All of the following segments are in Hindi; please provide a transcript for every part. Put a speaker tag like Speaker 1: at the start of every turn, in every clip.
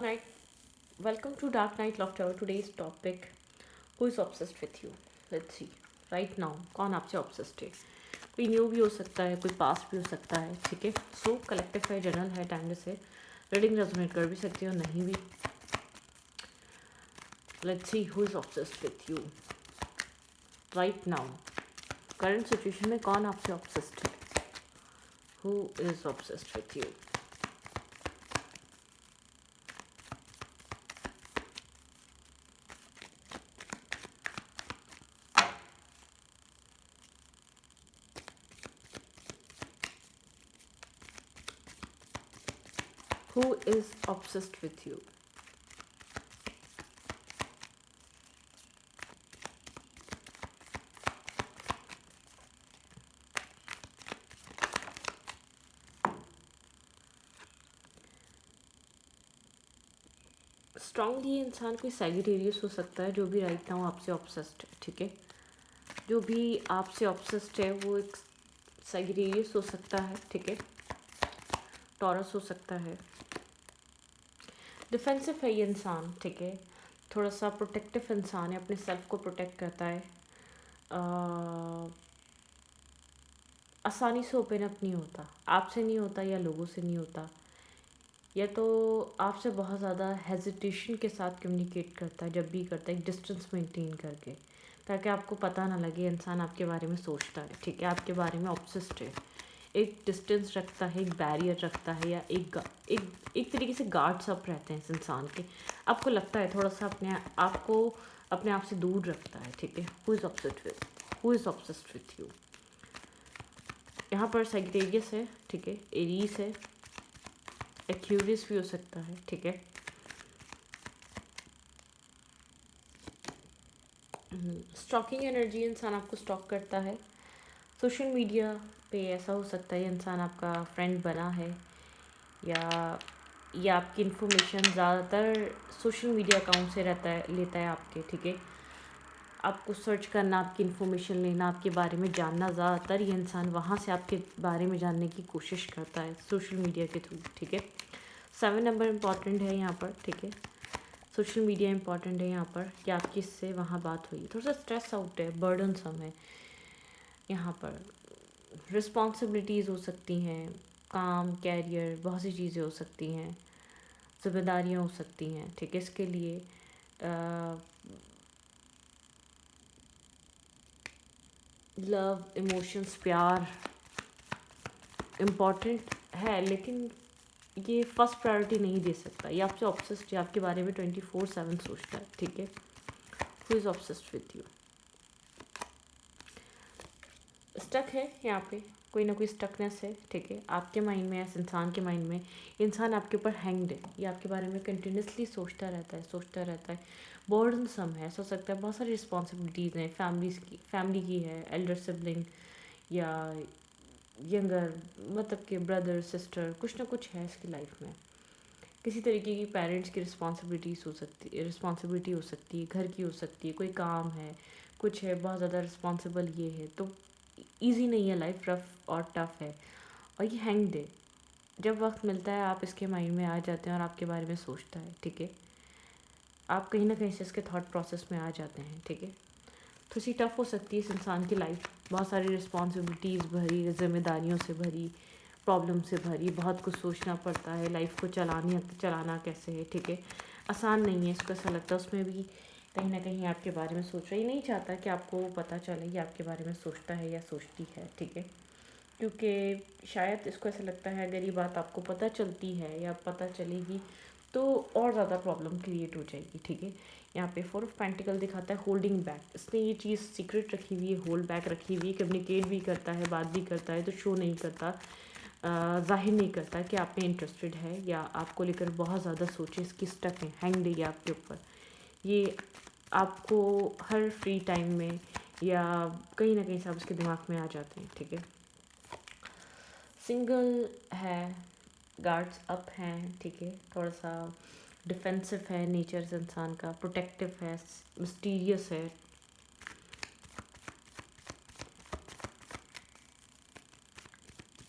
Speaker 1: Night. Welcome to Dark Night Laughter. Today's topic: Who is obsessed with you? Let's see. Right now, कौन आपसे obsessed है? कोई न्यू भी हो सकता है, कोई पास्ट भी हो सकता है, ठीक है. सो कलेक्टिव है, जनरल है, टाइमलेस है. रीडिंग रेजोनेट कर भी सकती हो, नहीं भी. Let's see who is obsessed with you right now. Current situation में कौन आपसे obsessed है? Who is obsessed with you? Who is obsessed with you? Strongly इंसान कोई सैजिटेरियस हो सकता है जो भी राइट नाउ आपसे ऑब्सेस्ड है, ठीक है. जो भी आपसे ऑब्सेस्ड है वो एक सैजिटेरियस हो सकता है, ठीक है. टॉरस हो सकता है. डिफेंसिव है ये इंसान, ठीक है. थोड़ा सा प्रोटेक्टिव इंसान है, अपने सेल्फ को प्रोटेक्ट करता है. आसानी से ओपन अप नहीं होता, आपसे नहीं होता या लोगों से नहीं होता, या तो आपसे बहुत ज़्यादा हेजिटेशन के साथ कम्युनिकेट करता है. जब भी करता है एक डिस्टेंस मेंटेन करके, ताकि आपको पता ना लगे इंसान आपके बारे में सोचता है, ठीक है. आपके बारे में ऑब्सेस्ड है. एक डिस्टेंस रखता है, एक बैरियर रखता है, या एक तरीके से गार्ड्स अप रहते हैं इस इंसान के. आपको लगता है थोड़ा सा अपने आप से दूर रखता है, ठीक है. Who is obsessed with you? यहाँ पर सेगिटेरियस है, ठीक है. एरीज है. एक्यूरियस भी हो सकता है, ठीक है. स्टॉकिंग एनर्जी, इंसान आपको स्टॉक करता है. सोशल मीडिया पे ऐसा हो सकता है इंसान आपका फ्रेंड बना है, या आपकी इन्फॉर्मेशन ज़्यादातर सोशल मीडिया अकाउंट से लेता है आपके, ठीक है. आपको सर्च करना, आपकी इन्फॉर्मेशन लेना, आपके बारे में जानना, ज़्यादातर ये इंसान वहाँ से आपके बारे में जानने की कोशिश करता है सोशल मीडिया के थ्रू, ठीक है. 7 नंबर इम्पॉर्टेंट है यहाँ पर, ठीक है. सोशल मीडिया इंपॉर्टेंट है यहाँ पर कि आपकी इससे वहाँ बात हुई. थोड़ा सा स्ट्रेस आउट है, बर्डन सम है यहाँ पर. रिस्पॉन्सिबिलिटीज़ हो सकती हैं, काम, कैरियर, बहुत सी चीज़ें हो सकती हैं, जिम्मेदारियाँ हो सकती हैं, ठीक है. इसके लिए लव, इमोशंस, प्यार इम्पॉर्टेंट है, लेकिन ये फर्स्ट प्रायोरिटी नहीं दे सकता. ये आपसे ऑब्सेस्ड है, आपके बारे में 24/7 सोचता है, ठीक है. Who is obsessed with you? Stuck है यहाँ पे, कोई ना कोई स्टकनेस है, ठीक है. आपके माइंड में, इस इंसान के माइंड में, इंसान आपके ऊपर हैंग्ड है. ये आपके बारे में कंटिन्यूसली सोचता रहता है. बर्डन सम है, ऐसा हो सकता है बहुत सारी रिस्पॉन्सिबिलिटीज़ हैं. फैमिली की है, एल्डर सिबलिंग या यंगर, मतलब कि ब्रदर सिस्टर, कुछ ना कुछ है इसकी लाइफ में. किसी तरीके की पेरेंट्स की रिस्पॉन्सिबिलिटी हो सकती है, घर की हो सकती है, कोई काम है, कुछ है, बहुत ज़्यादा रिस्पॉन्सिबल ये है. तो ईजी नहीं है लाइफ, रफ और टफ है. और ये हैंग डे, जब वक्त मिलता है आप इसके माइंड में आ जाते हैं और आपके बारे में सोचता है, ठीक है. आप कहीं ना कहीं से इसके थॉट प्रोसेस में आ जाते हैं, ठीक है. थोड़ी सी टफ हो सकती है इस इंसान की लाइफ, बहुत सारी रिस्पॉन्सिबिलिटीज़ भरी, जिम्मेदारियों से भरी, प्रॉब्लम से भरी. बहुत कुछ सोचना पड़ता है, लाइफ को चलाना कैसे है, ठीक है. आसान नहीं है. इसको ऐसा लगता है उसमें भी कहीं ना कहीं आपके बारे में सोच रहा है. ये नहीं चाहता कि आपको पता चले कि आपके बारे में सोचता है या सोचती है, ठीक है. क्योंकि शायद इसको ऐसा लगता है अगर ये बात आपको पता चलती है या पता चलेगी तो और ज़्यादा प्रॉब्लम क्रिएट हो जाएगी, ठीक है. यहाँ पे 4 ऑफ पेंटिकल दिखाता है होल्डिंग बैक. इसने ये चीज़ सीक्रेट रखी हुई है, होल्ड बैक रखी हुई है. कम्युनिकेट भी करता है, बात भी करता है, तो शो नहीं करता, ज़ाहिर नहीं करता कि आप में इंटरेस्टेड है या आपको लेकर बहुत ज़्यादा सोचे. इसकी स्टक है, हैंग है आपके ऊपर. ये आपको हर फ्री टाइम में या कहीं ना कहीं से आप उसके दिमाग में आ जाते हैं, ठीक है. सिंगल है, गार्ड्स अप हैं, ठीक है. थोड़ा सा डिफेंसिव है नेचर से इंसान का, प्रोटेक्टिव है, मिस्टीरियस है.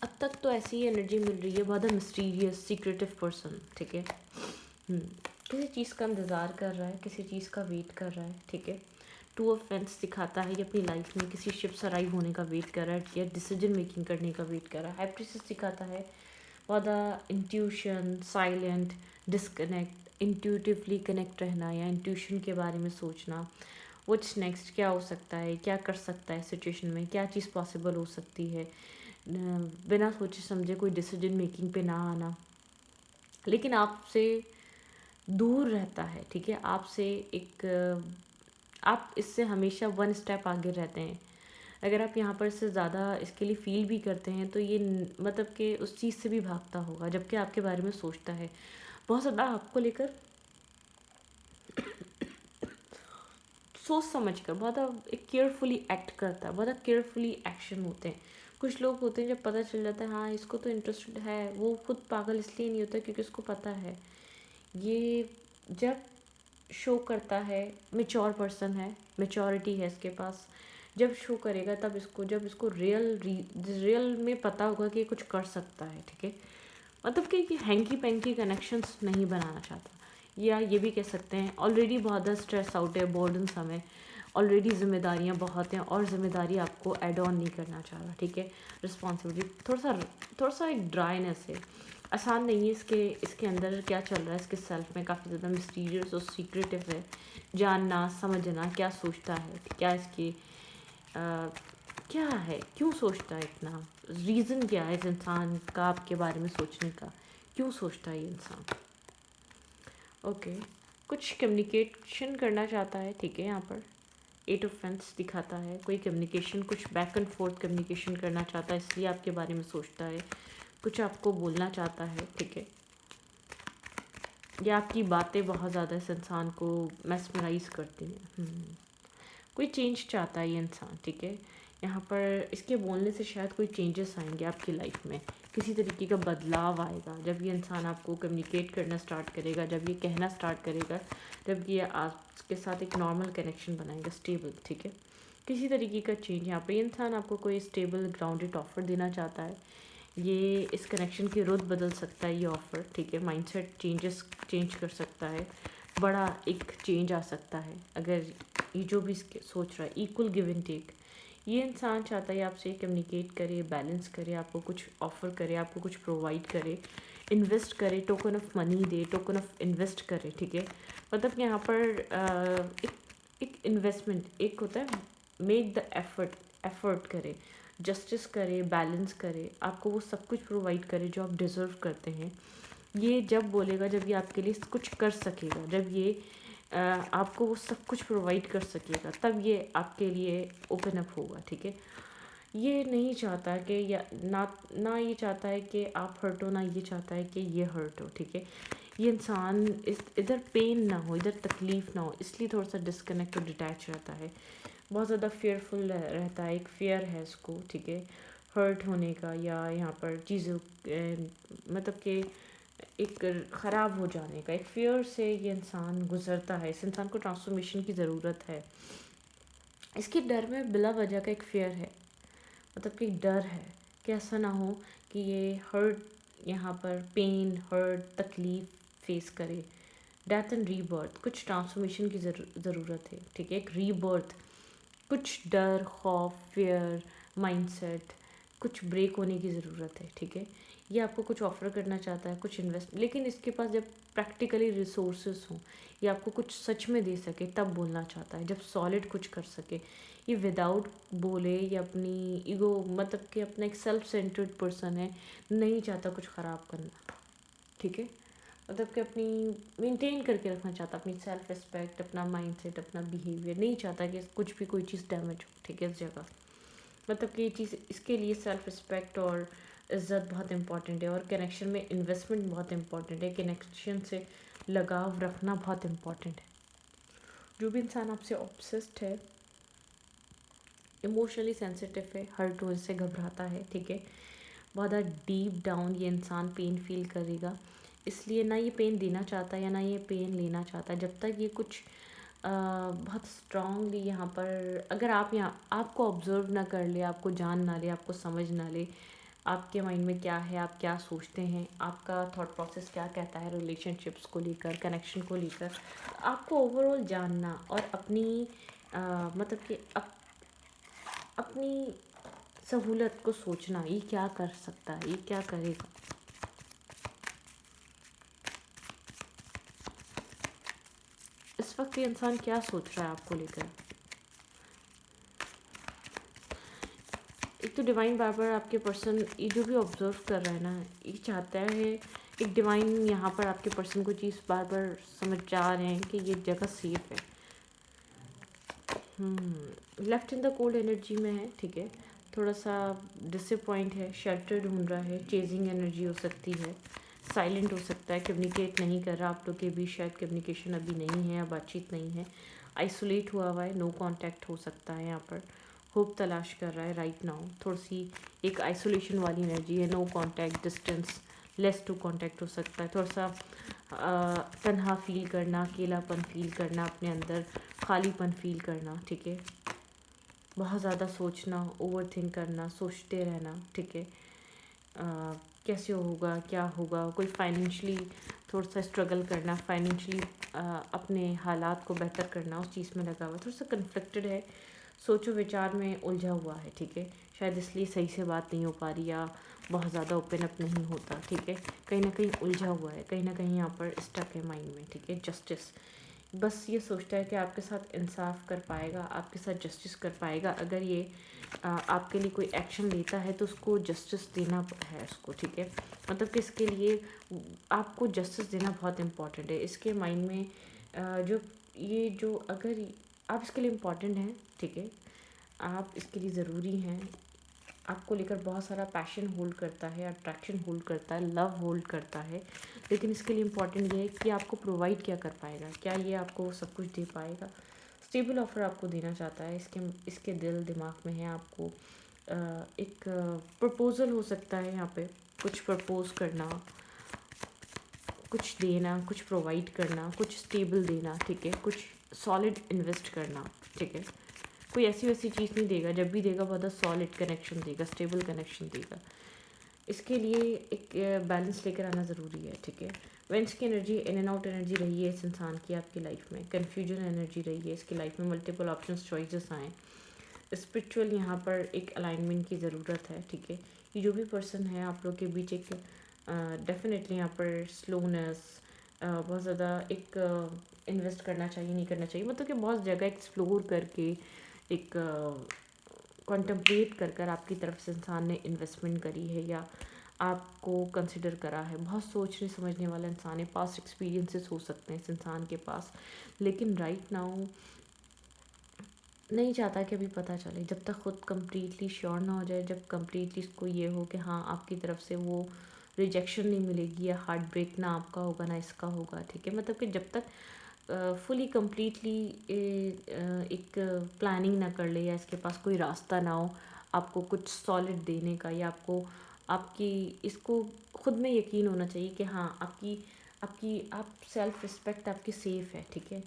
Speaker 1: अब तक तो ऐसी ही एनर्जी मिल रही है, बहुत मिस्टीरियस, सीक्रेटिव पर्सन, ठीक है. हम्म, किसी चीज़ का इंतज़ार कर रहा है, किसी चीज़ का वेट कर रहा है, ठीक है। टू ऑफ फेंस दिखाता है ये अपनी लाइफ में किसी शिप्स अराइव होने का वेट कर रहा है या डिसीजन मेकिंग करने का वेट कर रहा है। हाई प्रीस्टेस दिखाता है ज़्यादा intuition, silent, disconnect, intuitively connect रहना या इंट्यूशन के बारे में सोचना। व्हाट्स नेक्स्ट, क्या हो सकता है, क्या कर सकता है सिचुएशन में, क्या चीज़ पॉसिबल हो सकती है, बिना सोचे समझे कोई डिसीजन मेकिंग पे ना आना, लेकिन आपसे दूर रहता है, ठीक है। आपसे एक आप इससे हमेशा वन स्टेप आगे रहते हैं। अगर आप यहाँ पर इससे ज़्यादा इसके लिए फील भी करते हैं तो ये मतलब कि उस चीज़ से भी भागता होगा, जबकि आपके बारे में सोचता है बहुत ज़्यादा आपको लेकर, सोच समझ कर बहुत एक केयरफुली एक्ट करता है, बहुत केयरफुली एक्शन होते हैं। कुछ लोग होते हैं जब पता चल जाता है हाँ इसको तो इंटरेस्टेड है, वो खुद पागल इसलिए नहीं होता क्योंकि उसको पता है ये जब शो करता है मेच्योर पर्सन है, मेच्योरिटी है इसके पास, जब शो करेगा तब इसको, जब इसको रियल में पता होगा कि ये कुछ कर सकता है, ठीक है। मतलब कि हैंकी पैंकी कनेक्शंस नहीं बनाना चाहता, या ये भी कह सकते हैं ऑलरेडी बहुत ज़्यादा स्ट्रेस आउट है, बोर्डन समय, ऑलरेडी जिम्मेदारियां बहुत हैं और ज़िम्मेदारी आपको एड ऑन नहीं करना चाह रहा, ठीक है। रिस्पॉन्सिबिलिटी थोड़ा सा एक ड्राइनेस है, आसान नहीं है। इसके अंदर क्या चल रहा है, इसके सेल्फ में काफ़ी ज़्यादा मिस्टीरियस और सीक्रेटिव है। जानना समझना क्या सोचता है, क्या इसके क्या है, क्यों सोचता है इतना, रीज़न क्या है इस इंसान का आपके बारे में सोचने का, क्यों सोचता है ये इंसान। ओके, कुछ कम्युनिकेशन करना चाहता है, ठीक है। यहाँ पर 8 ऑफ फेंस दिखाता है कोई कम्युनिकेशन, कुछ बैक एंड फोर्थ कम्युनिकेशन करना चाहता है, इसलिए आपके बारे में सोचता है, कुछ आपको बोलना चाहता है, ठीक है। या आपकी बातें बहुत ज़्यादा इस इंसान को मैस्मराइज करती हैं। कोई चेंज चाहता है ये इंसान, ठीक है। यहाँ पर इसके बोलने से शायद कोई चेंजेस आएंगे आपकी लाइफ में, किसी तरीके का बदलाव आएगा जब ये इंसान आपको कम्युनिकेट करना स्टार्ट करेगा, जब ये कहना स्टार्ट करेगा, जब ये आपके साथ एक नॉर्मल कनेक्शन बनाएगा, स्टेबल, ठीक है। किसी तरीके का चेंज यहाँ पर ये इंसान आपको कोई स्टेबल ग्राउंडेड ऑफर देना चाहता है। ये इस कनेक्शन की रुत बदल सकता है ये ऑफ़र, ठीक है। माइंडसेट चेंज कर सकता है, बड़ा एक चेंज आ सकता है अगर ये जो भी इसके सोच रहा है। इक्वल गिव एंड टेक, ये इंसान चाहता है आपसे कम्युनिकेट करे, बैलेंस करे, आपको कुछ ऑफ़र करे, आपको कुछ प्रोवाइड करे, इन्वेस्ट करे, token of money they, token of invest करे, ठीक है। मतलब यहाँ पर एक इन्वेस्टमेंट, एक होता है मेक द एफर्ट करे, जस्टिस करे, बैलेंस करे, आपको वो सब कुछ प्रोवाइड करे जो आप डिज़र्व करते हैं। ये जब बोलेगा, जब ये आपके लिए कुछ कर सकेगा, जब ये आपको वो सब कुछ प्रोवाइड कर सकेगा, तब ये आपके लिए ओपन अप होगा, ठीक है। ये नहीं चाहता कि या ना ये चाहता है कि आप हर्ट हो, ना ये चाहता है कि ये हर्ट हो, ठीक है। ये इंसान इधर पेन ना हो, इधर तकलीफ़ ना हो, इसलिए थोड़ा सा डिस्कनेक्ट और डिटैच रहता है। बहुत ज़्यादा फेयरफुल रहता है, एक फेयर है इसको, ठीक है, हर्ट होने का या यहाँ पर चीज़ों मतलब कि एक ख़राब हो जाने का, एक फेयर से ये इंसान गुज़रता है। इस इंसान को ट्रांसफॉर्मेशन की ज़रूरत है। इसके डर में बिला वजह का एक फेयर है, मतलब कि डर है कि ऐसा ना हो कि ये हर्ट, यहाँ पर पेन, हर्ट, तकलीफ़ फेस करे। डेथ एंड रीबर्थ, कुछ ट्रांसफॉर्मेशन की ज़रूरत है, ठीक है। एक रीबर्थ, कुछ डर, खौफ, फियर, माइंडसेट, कुछ ब्रेक होने की ज़रूरत है, ठीक है। ये आपको कुछ ऑफ़र करना चाहता है, कुछ इन्वेस्ट, लेकिन इसके पास जब प्रैक्टिकली रिसोर्सेज हों, ये आपको कुछ सच में दे सके तब बोलना चाहता है, जब सॉलिड कुछ कर सके। ये विदाउट बोले या अपनी ईगो, मतलब कि अपना एक सेल्फ सेंटर्ड पर्सन है, नहीं चाहता कुछ ख़राब करना, ठीक है। मतलब कि अपनी मेंटेन करके रखना चाहता, अपनी सेल्फ रिस्पेक्ट, अपना माइंडसेट, अपना बिहेवियर, नहीं चाहता कि कुछ भी कोई चीज़ डैमेज हो, ठीक है, इस जगह। मतलब कि ये चीज़, इसके लिए सेल्फ रिस्पेक्ट और इज़्ज़त बहुत इंपॉर्टेंट है, और कनेक्शन में इन्वेस्टमेंट बहुत इंपॉर्टेंट है, कनेक्शन से लगाव रखना बहुत इंपॉर्टेंट है। जो भी इंसान आपसे ऑब्सेस्ड है, इमोशनली सेंसिटिव है, हर्ट होने से घबराता है, ठीक है, बहुत ज़्यादा डीप डाउन ये इंसान पेन फील करेगा, इसलिए ना ये पेन देना चाहता है या ना ये पेन लेना चाहता है। जब तक ये कुछ बहुत स्ट्रांगली यहाँ पर, अगर आप यहाँ आपको ऑब्ज़र्व ना कर ले, आपको जान ना ले, आपको समझ ना ले, आपके माइंड में क्या है, आप क्या सोचते हैं, आपका थॉट प्रोसेस क्या कहता है रिलेशनशिप्स को लेकर, कनेक्शन को लेकर। आपको ओवरऑल जानना और अपनी मतलब कि अपनी सहूलत को सोचना, ये क्या कर सकता है, ये क्या करेगा। इस वक्त ये इंसान क्या सोच रहा है आपको लेकर। एक तो डिवाइन बार बार आपके पर्सन ये जो भी ऑब्जर्व कर रहा है ना, ये चाहता है, एक डिवाइन यहाँ पर आपके पर्सन को चीज़ बार बार समझ जा रहे हैं कि ये जगह सेफ है। Left in the cold energy में है, ठीक है। थोड़ा सा डिसअपॉइंट है, शेल्टर ढूंढ रहा है, चेजिंग एनर्जी हो सकती है, साइलेंट हो सकता है, कम्युनिकेट नहीं कर रहा, आप लोग के बीच शायद कम्युनिकेशन अभी नहीं है या बातचीत नहीं है, आइसोलेट हुआ हुआ है, नो कांटेक्ट हो सकता है। यहाँ पर होप तलाश कर रहा है राइट नाउ। थोड़ी सी एक आइसोलेशन वाली एनर्जी है, no contact, distance, less to contact हो सकता है। थोड़ा सा तन्हा फील करना, अकेलापन फील करना, अपने अंदर खालीपन फील करना, ठीक है। बहुत ज़्यादा सोचना, ओवर थिंक करना, सोचते रहना, ठीक है। कैसे होगा, क्या होगा, कोई फाइनेंशली थोड़ा सा स्ट्रगल करना, फाइनेंशली अपने हालात को बेहतर करना, उस चीज़ में लगा हुआ, थोड़ा सा कन्फ्लिक्टेड है, सोचो विचार में उलझा हुआ है, ठीक है। शायद इसलिए सही से बात नहीं हो पा रही या बहुत ज़्यादा ओपन अप नहीं होता, ठीक है। कहीं ना कहीं उलझा हुआ है, कहीं ना कहीं यहाँ पर स्टक है माइंड में, ठीक है। जस्टिस, बस ये सोचता है कि आपके साथ इंसाफ कर पाएगा, आपके साथ जस्टिस कर पाएगा। अगर ये आपके लिए कोई एक्शन लेता है तो उसको जस्टिस देना है उसको, ठीक है। मतलब कि इसके लिए आपको जस्टिस देना बहुत इम्पॉर्टेंट है। इसके माइंड में जो ये जो अगर आप इसके लिए इम्पॉर्टेंट हैं, ठीक है, आप इसके लिए ज़रूरी हैं, आपको लेकर बहुत सारा पैशन होल्ड करता है, अट्रैक्शन होल्ड करता है, लव होल्ड करता है। लेकिन इसके लिए इम्पॉर्टेंट ये है कि आपको प्रोवाइड क्या कर पाएगा, क्या ये आपको सब कुछ दे पाएगा। स्टेबल ऑफ़र आपको देना चाहता है, इसके दिल दिमाग में है। आपको एक प्रपोज़ल हो सकता है, यहाँ पे कुछ प्रपोज़ करना, कुछ देना, कुछ प्रोवाइड करना, कुछ स्टेबल देना, ठीक है, कुछ सॉलिड इन्वेस्ट करना, ठीक है। कोई ऐसी वैसी चीज़ नहीं देगा, जब भी देगा बहुत सॉलिड कनेक्शन देगा, स्टेबल कनेक्शन देगा। इसके लिए एक बैलेंस लेकर आना ज़रूरी है, ठीक है। वेंस की energy in and out energy रही है इस इंसान की आपकी लाइफ में, कन्फ्यूजन एनर्जी रही है इसकी लाइफ में, मल्टीपल ऑप्शंस चॉइसेस आएँ। स्पिरिचुअल यहाँ पर एक अलाइनमेंट की ज़रूरत है, ठीक है। ये जो भी पर्सन है आप लोग के बीच एक डेफिनेटली यहाँ पर स्लोनेस, बहुत ज़्यादा एक इन्वेस्ट करना चाहिए, नहीं करना चाहिए, मतलब कि बहुत जगह एक्सप्लोर करके एक कॉन्टम्पलेट कर कर आपकी तरफ से इंसान ने इन्वेस्टमेंट करी है या आपको कंसिडर करा है। बहुत सोचने समझने वाला इंसान है, पास्ट एक्सपीरियंसेस हो सकते हैं इस इंसान के पास, लेकिन राइट नाउ नहीं चाहता कि अभी पता चले, जब तक खुद कम्प्लीटली श्योर ना हो जाए, जब कम्प्लीटली इसको ये हो कि हाँ आपकी तरफ से वो रिजेक्शन नहीं मिलेगी या हार्ट ब्रेक ना आपका होगा ना इसका होगा, ठीक है। मतलब कि जब तक फुली कम्प्लीटली एक प्लानिंग ना कर ले या इसके पास कोई रास्ता ना हो आपको कुछ सॉलिड देने का, या आपको आपकी इसको खुद में यकीन होना चाहिए कि हाँ आपकी आपकी आप सेल्फ रिस्पेक्ट आपकी सेफ़ है, ठीक है।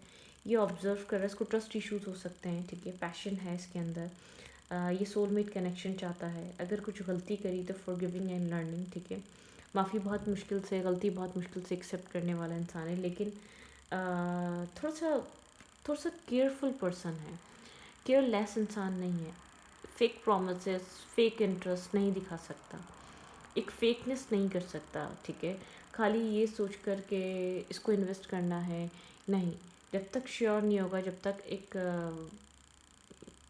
Speaker 1: ये ऑब्ज़र्व कर रहा है, इसको ट्रस्ट इश्यूज हो सकते हैं, ठीक है। पैशन है इसके अंदर, ये सोलमेट कनेक्शन चाहता है। अगर कुछ गलती करी तो फॉरगिविंग एंड लर्निंग, ठीक है। माफ़ी बहुत मुश्किल से, गलती बहुत मुश्किल से एक्सेप्ट करने वाला इंसान है, लेकिन थोड़ा सा केयरफुल पर्सन है, केयरलेस इंसान नहीं है। फेक प्रोमिसेस, फेक इंटरेस्ट नहीं दिखा सकता, एक फेकनेस नहीं कर सकता, ठीक है। खाली ये सोच कर के इसको इन्वेस्ट करना है, नहीं। जब तक श्योर नहीं होगा, जब तक एक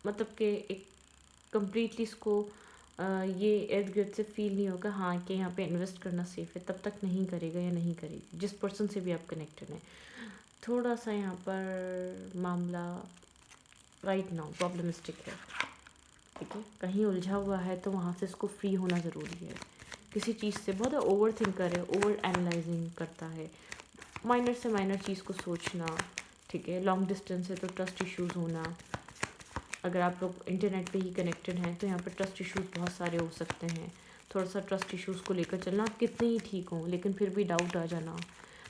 Speaker 1: मतलब कि एक कम्प्लीटली इसको ये इर्द गिर्द से फील नहीं होगा हाँ कि यहाँ पे इन्वेस्ट करना सेफ़ है, तब तक नहीं करेगा या नहीं करेगी, जिस पर्सन से भी आप कनेक्टेड हैं। थोड़ा सा यहाँ पर मामला राइट नाउ प्रॉब्लमिस्टिक है, ठीक है। कहीं उलझा हुआ है तो वहाँ से इसको फ्री होना ज़रूरी है। किसी चीज़ से बहुत ओवर थिंक करे, ओवर एनालाइजिंग करता है, माइनर से माइनर चीज़ को सोचना, ठीक है। लॉन्ग डिस्टेंस है तो ट्रस्ट इश्यूज़ होना। अगर आप लोग इंटरनेट पे ही कनेक्टेड हैं तो यहाँ पर ट्रस्ट इश्यूज़ बहुत सारे हो सकते हैं। थोड़ा सा ट्रस्ट इश्यूज़ को लेकर चलना, आप कितने ही ठीक हों लेकिन फिर भी डाउट आ जाना,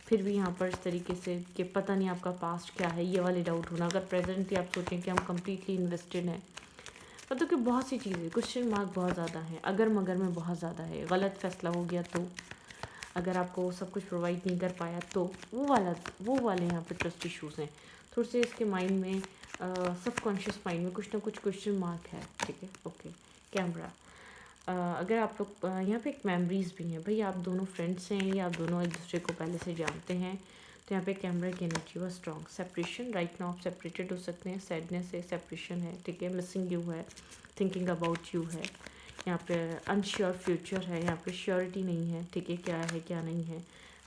Speaker 1: फिर भी यहाँ पर इस तरीके से कि पता नहीं आपका पास्ट क्या है, ये वाले डाउट होना। अगर प्रेजेंटली आप सोचें कि हम कम्प्लीटली इन्वेस्टेड हैं, मतलब कि बहुत सी चीज़ें, क्वेश्चन मार्क बहुत ज़्यादा है, अगर मगर में बहुत ज़्यादा है, गलत फैसला हो गया तो, अगर आपको वो सब कुछ प्रोवाइड नहीं कर पाया तो, वो वाले यहाँ पे ट्रस्ट इशूज़ हैं। थोड़े से इसके माइंड में, सबकॉन्शियस माइंड में कुछ ना कुछ क्वेश्चन मार्क है, ठीक है। Okay, camera. अगर आप लोग यहाँ पे एक मेमोरीज भी हैं, भाई आप दोनों फ्रेंड्स हैं या आप दोनों एक दूसरे को पहले से जानते हैं, तो यहाँ पे कैमरा की एनर्जी हुआ स्ट्रॉन्ग। सेपरेशन, राइट नाउ आप सेपरेटेड हो सकते हैं, सैडनेस है, सेपरेशन है, ठीक है। मिसिंग यू है, थिंकिंग अबाउट यू है, यहाँ पे अनश्योर फ्यूचर है, यहाँ पे श्योरिटी नहीं है, ठीक है, क्या है क्या नहीं है।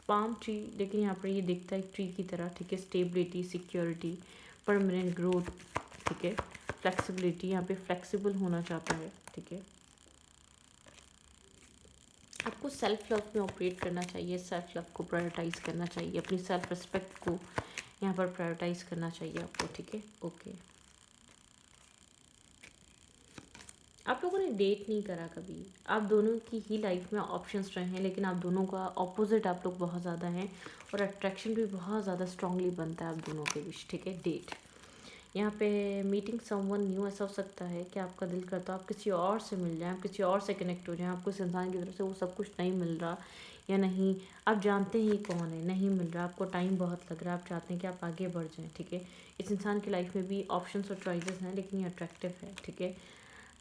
Speaker 1: पाम ट्री, लेकिन यहाँ पर ये दिखता है एक ट्री की तरह, ठीक है। स्टेबिलिटी, सिक्योरिटी, परमानेंट ग्रोथ, ठीक है। फ्लेक्सिबिलिटी, यहाँ पे फ्लेक्सिबल होना चाहता है, ठीक है। आपको सेल्फ लव में ऑपरेट करना चाहिए, सेल्फ लव को प्रायोरिटाइज करना चाहिए, अपनी सेल्फ रिस्पेक्ट को यहाँ पर प्रायोरिटाइज करना चाहिए आपको, ठीक है। ओके, आप लोगों ने डेट नहीं करा कभी, आप दोनों की ही लाइफ में ऑप्शंस रहे हैं, लेकिन आप दोनों का ऑपोजिट आप लोग बहुत ज़्यादा हैं और अट्रैक्शन भी बहुत ज़्यादा स्ट्रांगली बनता है आप दोनों के बीच, ठीक है। डेट, यहाँ पे मीटिंग समवन न्यू, ऐसा हो सकता है कि आपका दिल करता है आप किसी और से मिल जाएं, आप किसी और से कनेक्ट हो जाएं, आपको इस इंसान की तरफ से वो सब कुछ नहीं मिल रहा, या नहीं आप जानते ही कौन है, नहीं मिल रहा, आपको टाइम बहुत लग रहा है, आप चाहते हैं कि आप आगे बढ़ जाएं, ठीक है। इस इंसान की लाइफ में भी ऑप्शंस और चॉइसेस हैं, लेकिन ये अट्रैक्टिव है, ठीक है।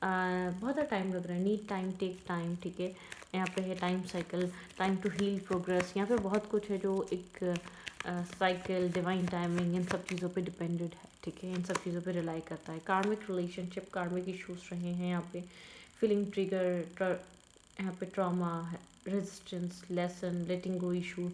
Speaker 1: बहुत ज़्यादा टाइम लग रहा है, नीड टाइम, टेक टाइम, ठीक है। यहाँ पे है time cycle, time to heal, progress, यहाँ पे बहुत कुछ है जो एक साइकिल, डिवाइन टाइमिंग, इन सब चीज़ों पे डिपेंडेड है, ठीक है। इन सब चीज़ों पे रिलाई करता है। कार्मिक रिलेशनशिप, कार्मिक इशूज़ रहे हैं यहाँ पे, फीलिंग ट्रिगर, यहाँ पे ट्रॉमा, रेजिस्टेंस, लेसन, लेटिंग गो इशू,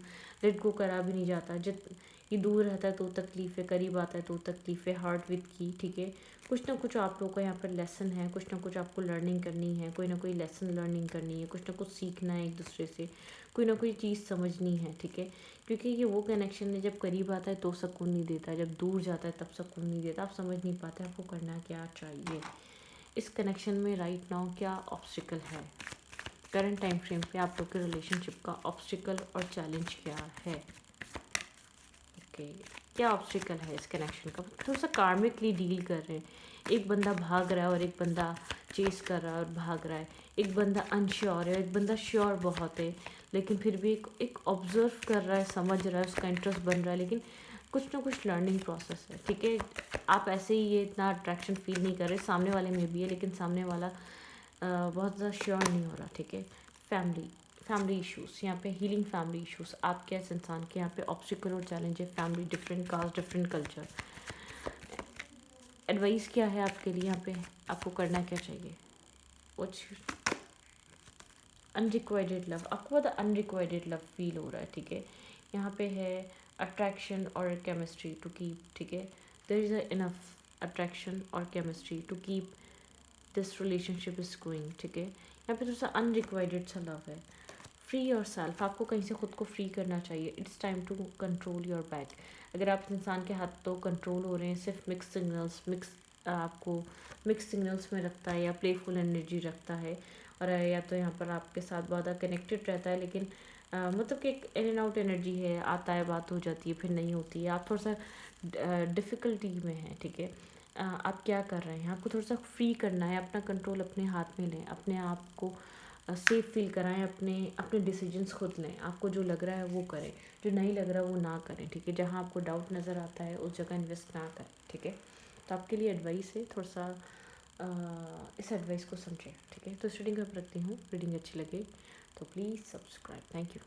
Speaker 1: लेट गो करा भी नहीं जाता, जित ये दूर रहता है तो तकलीफ़ है, करीब आता है तो तकलीफ़ है, हार्ट विद की, ठीक है। कुछ ना कुछ आप लोगों का यहाँ पर लेसन है, कुछ ना कुछ आपको लर्निंग करनी है, कोई ना कोई लेसन लर्निंग करनी है, कुछ ना कुछ सीखना है एक दूसरे से, कोई ना कोई चीज़ समझनी है, ठीक है। क्योंकि ये वो कनेक्शन है, जब करीब आता है तो सुकून नहीं देता, जब दूर जाता है तब सुकून नहीं देता, आप समझ नहीं पाते आपको करना क्या चाहिए। इस कनेक्शन में राइट नाउ क्या ऑब्स्टिकल है, करंट टाइम फ्रेम पे आप लोग के रिलेशनशिप का ऑब्स्टिकल और चैलेंज क्या है। ओके, क्या ऑब्स्टिकल है इस कनेक्शन का, थोड़ा सा कार्मिकली डील कर रहे हैं। एक बंदा भाग रहा है और एक बंदा चेस कर रहा है और भाग रहा है, एक बंदा अनश्योर है, एक बंदा श्योर बहुत है, लेकिन फिर भी एक ऑब्जर्व कर रहा है, समझ रहा है, उसका इंटरेस्ट बन रहा है, लेकिन कुछ ना कुछ लर्निंग प्रोसेस है, ठीक है। आप ऐसे ही ये इतना अट्रैक्शन फील नहीं कर रहे, सामने वाले में भी है, लेकिन सामने वाला बहुत ज़्यादा श्योर नहीं हो रहा, ठीक है। फैमिली इश्यूज़, यहाँ पे हीलिंग फैमिली इश्यूज़, आपके इस इंसान के यहाँ पे ऑब्स्टिकल और चैलेंज है, family, different caste, different culture. Advice क्या है आपके लिए, यहाँ पे आपको करना क्या चाहिए। अनरिक्वाइटेड लव, आपको बहुत अनरिक्वाइटेड लव फील हो रहा है, ठीक है। यहाँ पे है अट्रैक्शन और केमिस्ट्री टू कीप, ठीक है। देयर इज़ इनफ अट्रैक्शन और chemistry to keep this relationship is going, ठीक है। यहाँ पे थोड़ा सा अनरिक्वाइटेड सा लव है। फ्री योर सेल्फ, आपको कहीं से खुद को फ्री करना चाहिए। It's time to control your back. अगर आप इस इंसान के हाथ तो कंट्रोल हो रहे हैं, सिर्फ आपको मिक्स सिग्नल्स में रखता है या प्लेफुल एनर्जी रखता है, और या तो यहाँ पर आपके साथ बहुत कनेक्टेड रहता है, लेकिन मतलब कि एक इन एंड आउट एनर्जी है, आता है, बात हो जाती है, फिर नहीं होती है, आप थोड़ा सा डिफ़िकल्टी में हैं, ठीक है। आप क्या कर रहे हैं, आपको थोड़ा सा फ्री करना है, अपना कंट्रोल अपने हाथ में लें, अपने आप को सेफ फील कराएं, अपने अपने डिसीजंस खुद लें, आपको जो लग रहा है वो करें, जो नहीं लग रहा वो ना करें, ठीक है। जहाँ आपको डाउट नज़र आता है उस जगह इन्वेस्ट ना करें, ठीक है। तो आपके लिए एडवाइस है, थोड़ा सा इस एडवाइस को समझें, ठीक है। तो इस रीडिंग को मैं रखती हूँ, रीडिंग अच्छी लगे तो प्लीज़ सब्सक्राइब, थैंक यू।